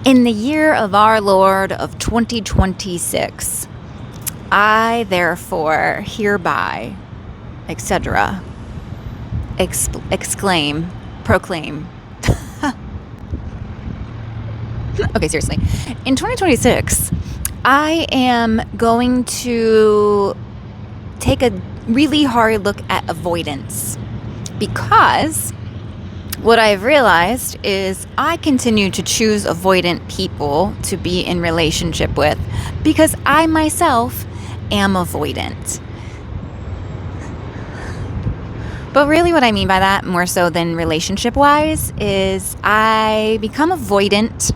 In the year of our Lord of 2026, I therefore hereby, etc., exclaim, proclaim. Okay, seriously. In 2026, I am going to take a really hard look at avoidance, because what I've realized is I continue to choose avoidant people to be in relationship with because I myself am avoidant. But really what I mean by that, more so than relationship-wise, is I become avoidant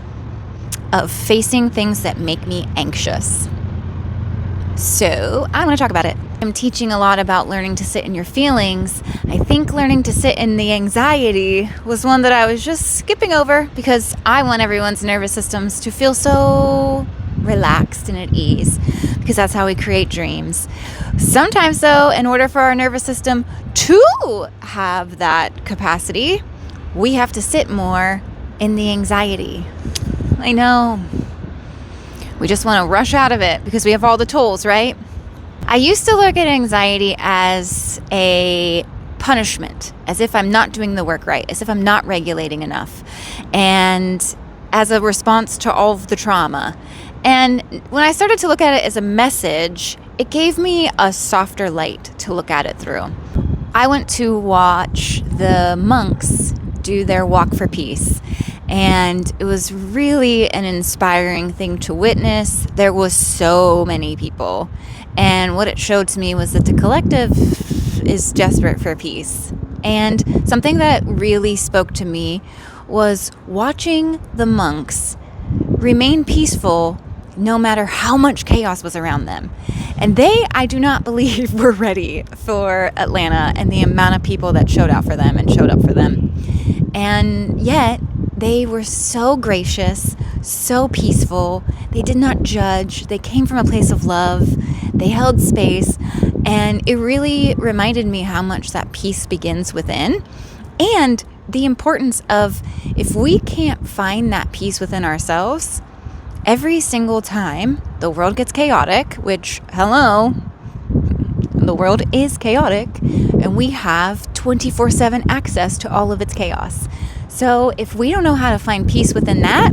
of facing things that make me anxious. So I want to talk about it. I'm teaching a lot about learning to sit in your feelings. I think learning to sit in the anxiety was one that I was just skipping over because I want everyone's nervous systems to feel so relaxed and at ease, because that's how we create dreams. Sometimes, though, in order for our nervous system to have that capacity, we have to sit more in the anxiety. I know. We just want to rush out of it because we have all the tools, right? I used to look at anxiety as a punishment, as if I'm not doing the work right, as if I'm not regulating enough, and as a response to all of the trauma. And when I started to look at it as a message, it gave me a softer light to look at it through. I went to watch the monks do their walk for peace, and it was really an inspiring thing to witness. There was so many people, and what it showed to me was that the collective is desperate for peace. And something that really spoke to me was watching the monks remain peaceful no matter how much chaos was around them. And they, I do not believe, were ready for Atlanta and the amount of people that showed out for them and showed up for them. And yet, they were so gracious, so peaceful. They did not judge. They came from a place of love. They held space. And it really reminded me how much that peace begins within, and the importance of, if we can't find that peace within ourselves, every single time the world gets chaotic, which, hello, the world is chaotic, and we have 24/7 access to all of its chaos. So if we don't know how to find peace within that,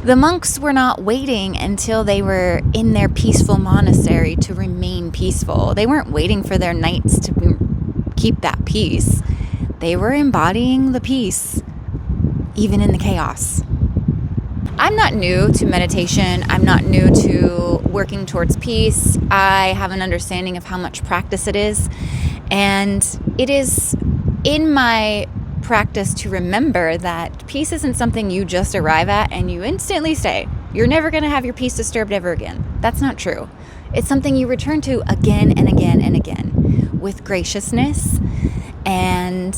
the monks were not waiting until they were in their peaceful monastery to remain peaceful. They weren't waiting for their knights to keep that peace. They were embodying the peace, even in the chaos. I'm not new to meditation. I'm not new to working towards peace. I have an understanding of how much practice it is. And it is in my practice to remember that peace isn't something you just arrive at and you instantly stay. You're never going to have your peace disturbed ever again. That's not true. It's something you return to again and again and again with graciousness. And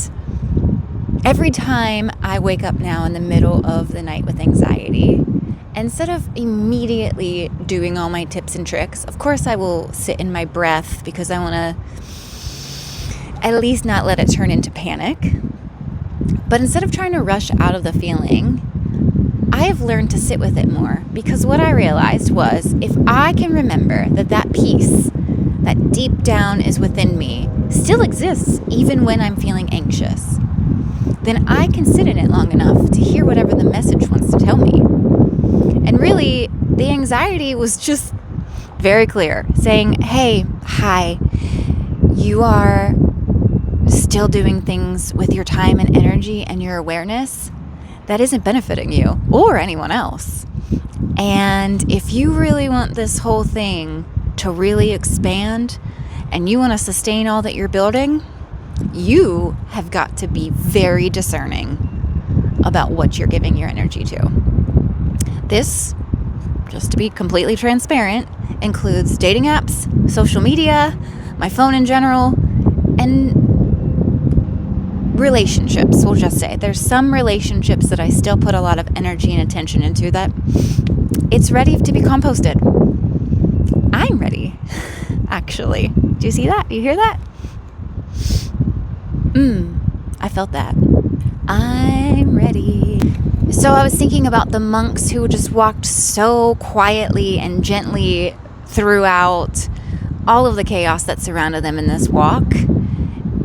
every time I wake up now in the middle of the night with anxiety, instead of immediately doing all my tips and tricks, of course I will sit in my breath because I want to at least not let it turn into panic. But instead of trying to rush out of the feeling, I have learned to sit with it more, because what I realized was, if I can remember that that peace that deep down is within me still exists even when I'm feeling anxious, then I can sit in it long enough to hear whatever the message wants to tell me. And really, the anxiety was just very clear, saying, hey, hi, you are still doing things with your time and energy and your awareness that isn't benefiting you or anyone else. And if you really want this whole thing to really expand and you want to sustain all that you're building, you have got to be very discerning about what you're giving your energy to. This, just to be completely transparent, includes dating apps, social media, my phone in general, and relationships, we'll just say. There's some relationships that I still put a lot of energy and attention into that it's ready to be composted. I'm ready, actually. Do you see that? Do you hear that? I felt that. I'm ready. So I was thinking about the monks who just walked so quietly and gently throughout all of the chaos that surrounded them in this walk.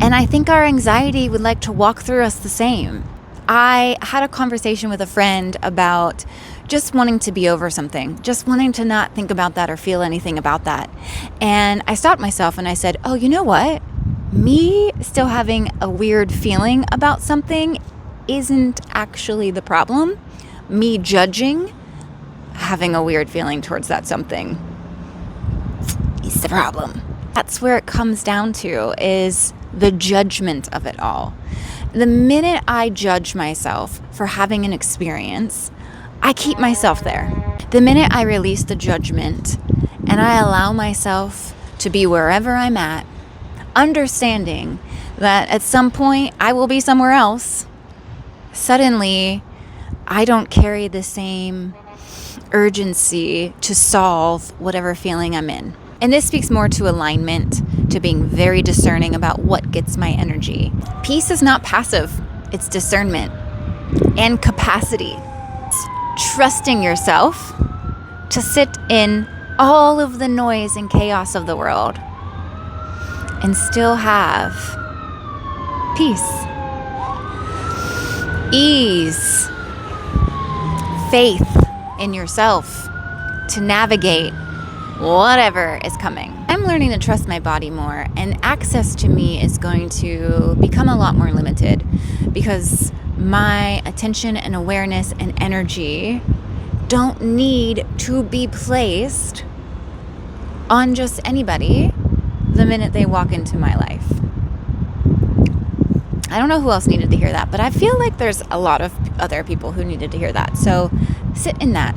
And I think our anxiety would like to walk through us the same. I had a conversation with a friend about just wanting to be over something, just wanting to not think about that or feel anything about that. And I stopped myself and I said, oh, you know what? Me still having a weird feeling about something isn't actually the problem. Me judging having a weird feeling towards that something is the problem. That's where it comes down to, is the judgment of it all. The minute I judge myself for having an experience, I keep myself there. The minute I release the judgment and I allow myself to be wherever I'm at, understanding that at some point I will be somewhere else, suddenly I don't carry the same urgency to solve whatever feeling I'm in. And this speaks more to alignment, to being very discerning about what gets my energy. Peace is not passive, it's discernment and capacity. It's trusting yourself to sit in all of the noise and chaos of the world and still have peace, ease, faith in yourself to navigate whatever is coming. I'm learning to trust my body more, and access to me is going to become a lot more limited because my attention and awareness and energy don't need to be placed on just anybody the minute they walk into my life. I don't know who else needed to hear that, but I feel like there's a lot of other people who needed to hear that. So sit in that.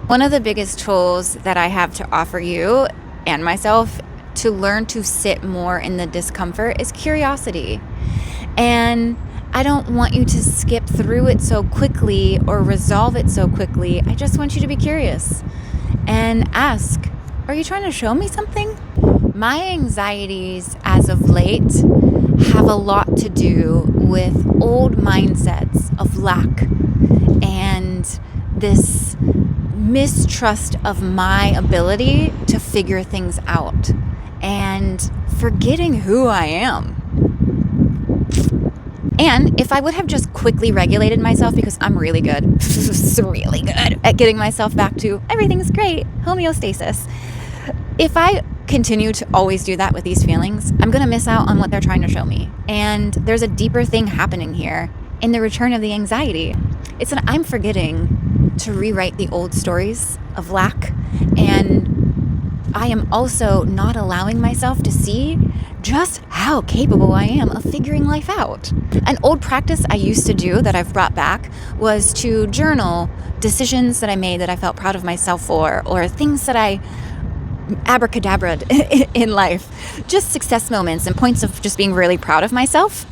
One of the biggest tools that I have to offer you and myself to learn to sit more in the discomfort is curiosity. And I don't want you to skip through it so quickly or resolve it so quickly. I just want you to be curious and ask, are you trying to show me something? My anxieties as of late have a lot to do with old mindsets of lack and this mistrust of my ability to figure things out and forgetting who I am. And if I would have just quickly regulated myself, because I'm really good, really good at getting myself back to everything's great, homeostasis. If I continue to always do that with these feelings, I'm going to miss out on what they're trying to show me. And there's a deeper thing happening here in the return of the anxiety. It's that I'm forgetting to rewrite the old stories of lack, and I am also not allowing myself to see just how capable I am of figuring life out. An old practice I used to do that I've brought back was to journal decisions that I made that I felt proud of myself for, or things that I abracadabraed in life, just success moments and points of just being really proud of myself.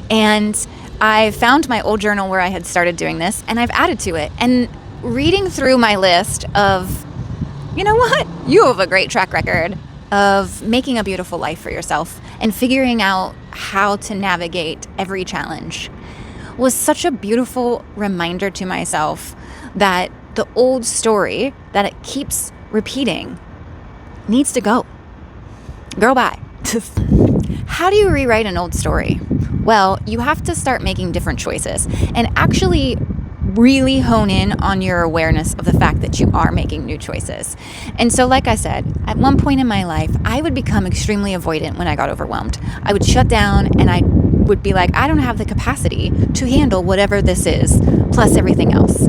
And I found my old journal where I had started doing this, and I've added to it. And reading through my list of, you know what, you have a great track record of making a beautiful life for yourself and figuring out how to navigate every challenge was such a beautiful reminder to myself that the old story that it keeps repeating needs to go. Girl, bye. How do you rewrite an old story? Well, you have to start making different choices and actually really hone in on your awareness of the fact that you are making new choices. And so, like I said, at one point in my life, I would become extremely avoidant when I got overwhelmed. I would shut down and I would be like, I don't have the capacity to handle whatever this is, plus everything else.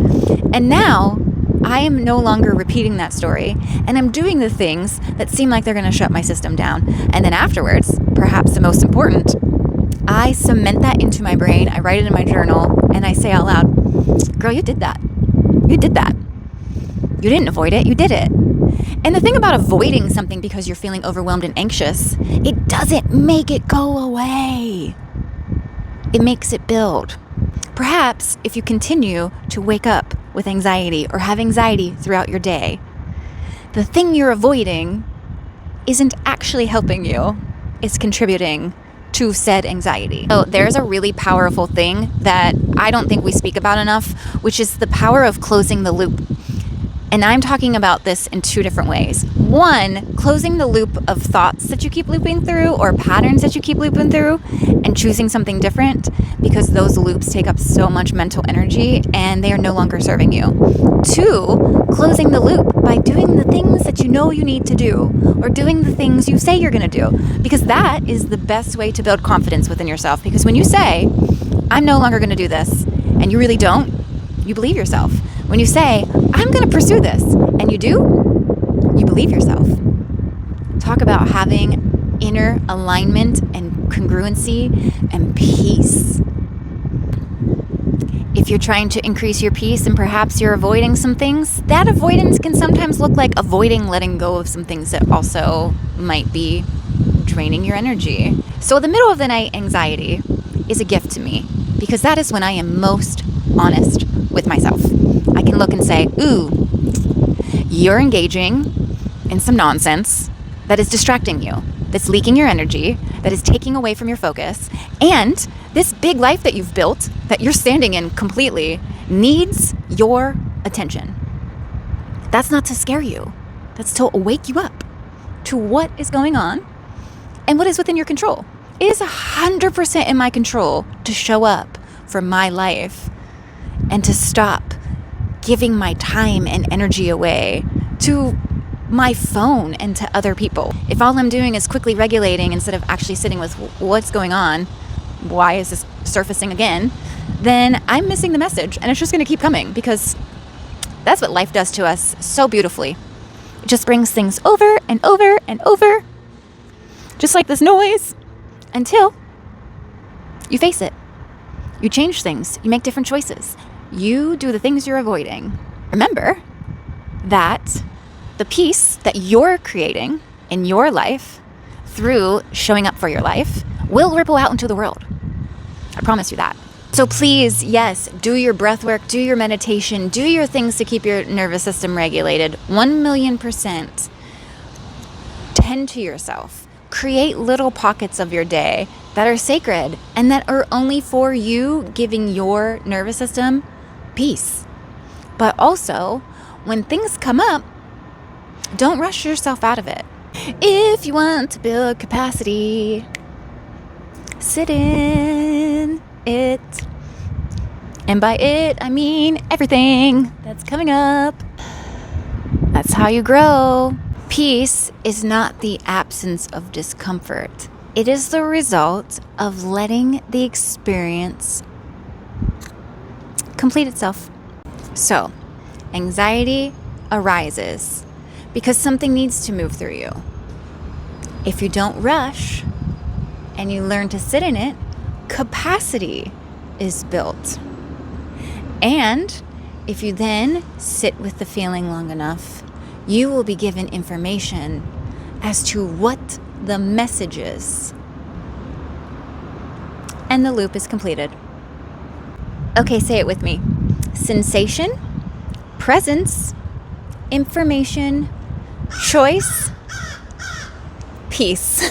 And now I am no longer repeating that story, and I'm doing the things that seem like they're going to shut my system down. And then afterwards, perhaps the most important, I cement that into my brain, I write it in my journal, and I say out loud, girl, you did that. You did that. You didn't avoid it, you did it. And the thing about avoiding something because you're feeling overwhelmed and anxious, it doesn't make it go away. It makes it build. Perhaps if you continue to wake up with anxiety or have anxiety throughout your day, the thing you're avoiding isn't actually helping you. It's contributing to said anxiety. So there's a really powerful thing that I don't think we speak about enough, which is the power of closing the loop. And I'm talking about this in two different ways. One, closing the loop of thoughts that you keep looping through or patterns that you keep looping through and choosing something different, because those loops take up so much mental energy and they are no longer serving you. Two, closing the loop by doing the things that you know you need to do or doing the things you say you're going to do, because that is the best way to build confidence within yourself. Because when you say, I'm no longer going to do this, and you really don't, you believe yourself. When you say, I'm going to pursue this, and you do, you believe yourself. Talk about having inner alignment and congruency and peace. If you're trying to increase your peace and perhaps you're avoiding some things, that avoidance can sometimes look like avoiding letting go of some things that also might be draining your energy. So the middle of the night anxiety is a gift to me, because that is when I am most honest with myself. I can look and say, ooh, you're engaging in some nonsense that is distracting you, that's leaking your energy, that is taking away from your focus, and this big life that you've built, that you're standing in completely, needs your attention. That's not to scare you. That's to wake you up to what is going on and what is within your control. It is 100% in my control to show up for my life and to stop giving my time and energy away to my phone and to other people. If all I'm doing is quickly regulating instead of actually sitting with what's going on, why is this surfacing again, then I'm missing the message, and it's just going to keep coming, because that's what life does to us so beautifully. It just brings things over and over and over, just like this noise, until you face it. You change things. You make different choices. You do the things you're avoiding. Remember that the peace that you're creating in your life through showing up for your life will ripple out into the world. I promise you that. So please, yes, do your breath work, do your meditation, do your things to keep your nervous system regulated. 1,000,000%. Tend to yourself. Create little pockets of your day that are sacred and that are only for you, giving your nervous system peace. But also, when things come up, don't rush yourself out of it. If you want to build capacity, sit in it. And by it, I mean everything that's coming up. That's how you grow. Peace is not the absence of discomfort. It is the result of letting the experience complete itself. So, anxiety arises because something needs to move through you. If you don't rush and you learn to sit in it, capacity is built. And if you then sit with the feeling long enough, you will be given information as to what the message is. And the loop is completed. Okay, say it with me. Sensation, presence, information, choice, peace.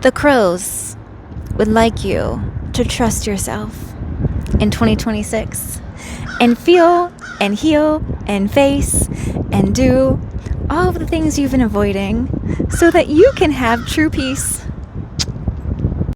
The crows would like you to trust yourself in 2026 and feel and heal and face and do all of the things you've been avoiding so that you can have true peace.